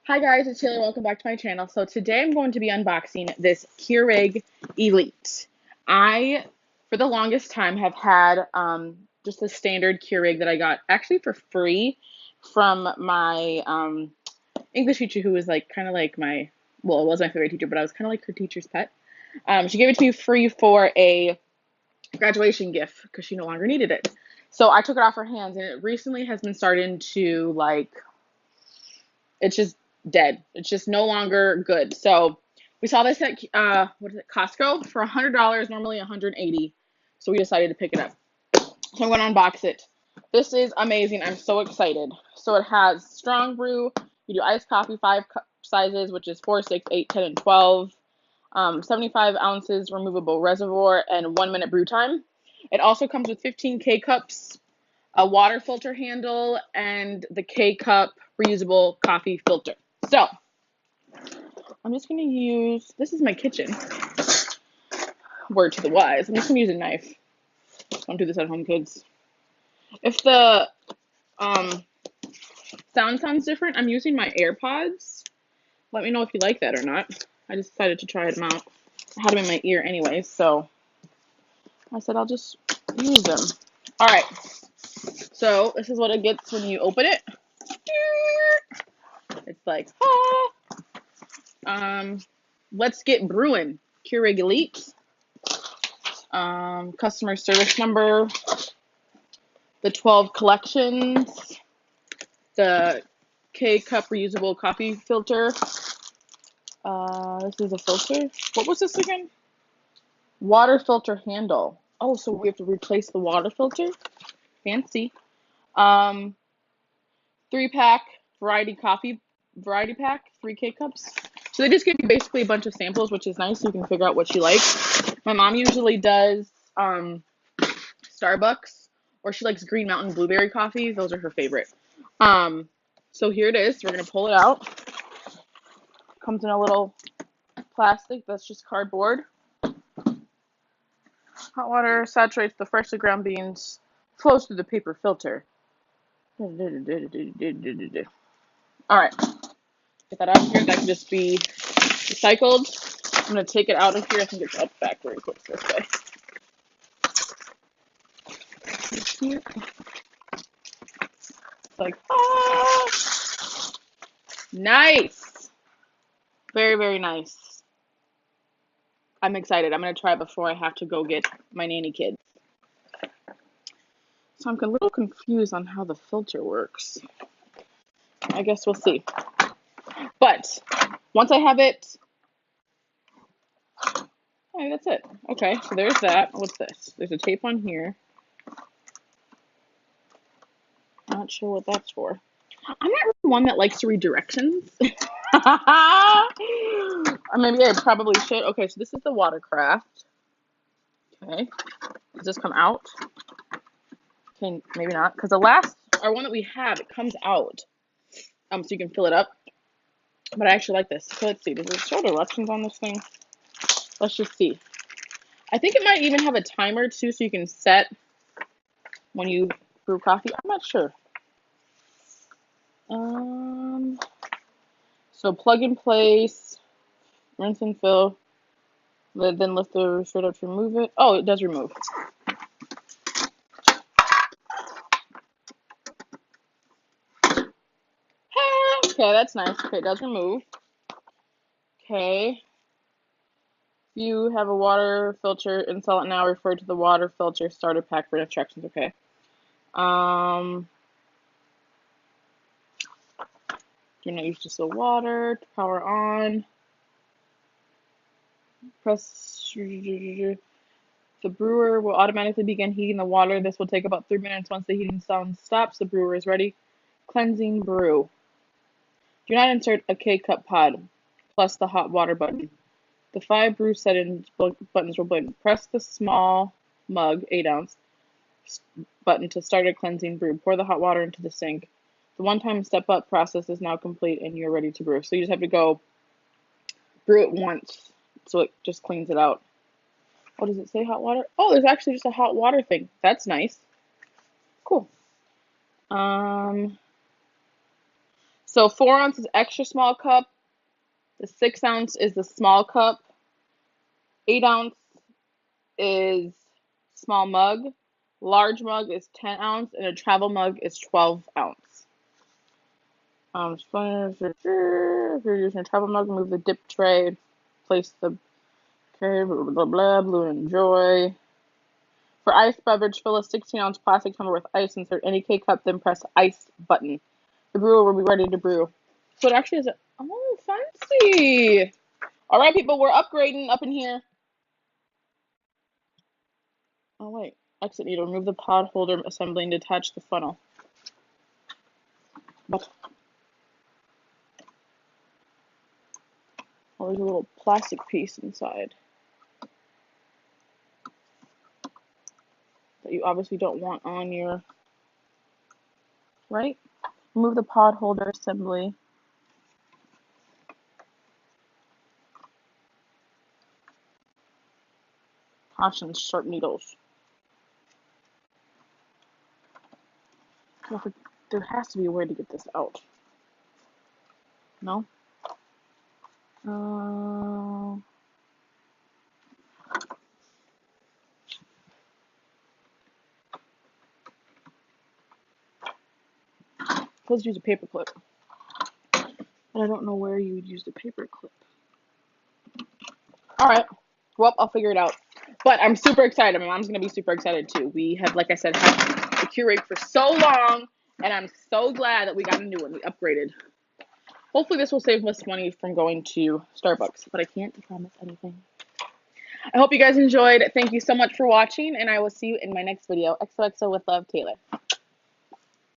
Hi guys, it's Taylor. Welcome back to my channel. So today I'm going to be unboxing this Keurig E-lite. I, for the longest time, have had just a standard Keurig that I got actually for free from my English teacher, who was like kind of like my, well, it was my favorite teacher, but I was kind of like her teacher's pet. She gave it to me free for a graduation gift because she no longer needed it. So I took it off her hands, and it recently has been starting to like it's just dead. It's just no longer good. So we saw this at what is it, Costco for $100, normally $180. So we decided to pick it up. So I'm going to unbox it. This is amazing. I'm so excited. So it has strong brew. You do iced coffee, 5 cup sizes, which is 4, 6, 8, 10, and 12. 75 ounces removable reservoir and 1 minute brew time. It also comes with 15 K cups, a water filter handle, and the K cup reusable coffee filter. So I'm just gonna use, this is my kitchen, word to the wise. I'm just gonna use a knife. Don't do this at home, kids. If the um, sound sounds different, I'm using my AirPods. Let me know if you like that or not. I just decided to try them out. I had them in my ear anyway, so I said I'll just use them. All right, so this is what it gets when you open it. It's like, ah. Let's get brewing. Keurig Elite. Customer service number. The 12 collections. The K cup reusable coffee filter. This is a filter. What was this again? Water filter handle. Oh, so we have to replace the water filter? Fancy. Um, 3-pack variety pack, 3 K cups. So they just give you basically a bunch of samples, which is nice. So you can figure out what you like. My mom usually does Starbucks, or she likes Green Mountain blueberry coffee. Those are her favorite. So here it is. We're gonna pull it out. Comes in a little plastic that's just cardboard. Hot water saturates the freshly ground beans, flows through the paper filter. All right, get that out of here. That can just be recycled. I'm gonna take it out of here. I think it's up back very quick this way. Here. It's like, ah, nice. Very, very nice. I'm excited. I'm gonna try it before I have to go get my nanny kids. So I'm a little confused on how the filter works. I guess we'll see. But once I have it, hey, that's it. Okay, so there's that. What's this? There's a tape on here. Not sure what that's for. I'm not really one that likes to read directions. Or maybe I probably should. Okay, so this is the watercraft. Okay, does this come out? Okay, maybe not, because the last, or one that we have, it comes out. So you can fill it up. But I actually like this. So let's see. Does it show directions on this thing? Let's just see. I think it might even have a timer too, so you can set when you brew coffee. I'm not sure. So plug in place, rinse and fill. Then lift the shirt up to remove it. Oh, it does remove. Okay, that's nice. Okay, it does remove. Okay. You have a water filter. Install it now. Refer to the water filter starter pack for instructions. Okay. Do not use distilled water. Power on. Press. The brewer will automatically begin heating the water. This will take about 3 minutes. Once the heating sound stops, the brewer is ready. Cleansing brew. Do not insert a K-cup pod, plus the hot water button. The 5 brew settings buttons will blink. Press the small mug, 8 ounce, button to start a cleansing brew. Pour the hot water into the sink. The one-time step-up process is now complete and you're ready to brew. So you just have to go brew it once, so it just cleans it out. Oh, does it say hot water? Oh, there's actually just a hot water thing. That's nice. Cool. So So 4 ounce is extra small cup. The 6 ounce is the small cup. 8 ounce is small mug. Large mug is 10 ounce, and a travel mug is 12 ounce. If you're using a travel mug, move the dip tray, place the okay, blah blah blah, blue and enjoy. For iced beverage, fill a 16-ounce plastic tumbler with ice, insert any K cup, then press ice button. The brewer will be ready to brew. So it actually is a, oh, fancy. All right, people, we're upgrading up in here. Oh, wait. Exit needle. Remove the pod holder assembly and detach the funnel. But, oh, there's a little plastic piece inside that you obviously don't want on your, right? Remove the pod holder assembly. Caution, sharp needles. There has to be a way to get this out. No? Supposed to use a paper clip. But I don't know where you would use the paper clip. Alright. Well, I'll figure it out. But I'm super excited. My mom's going to be super excited too. We have, like I said, had the Keurig for so long. And I'm so glad that we got a new one. We upgraded. Hopefully this will save us money from going to Starbucks. But I can't promise anything. I hope you guys enjoyed. Thank you so much for watching. And I will see you in my next video. XOXO with love, Taylor.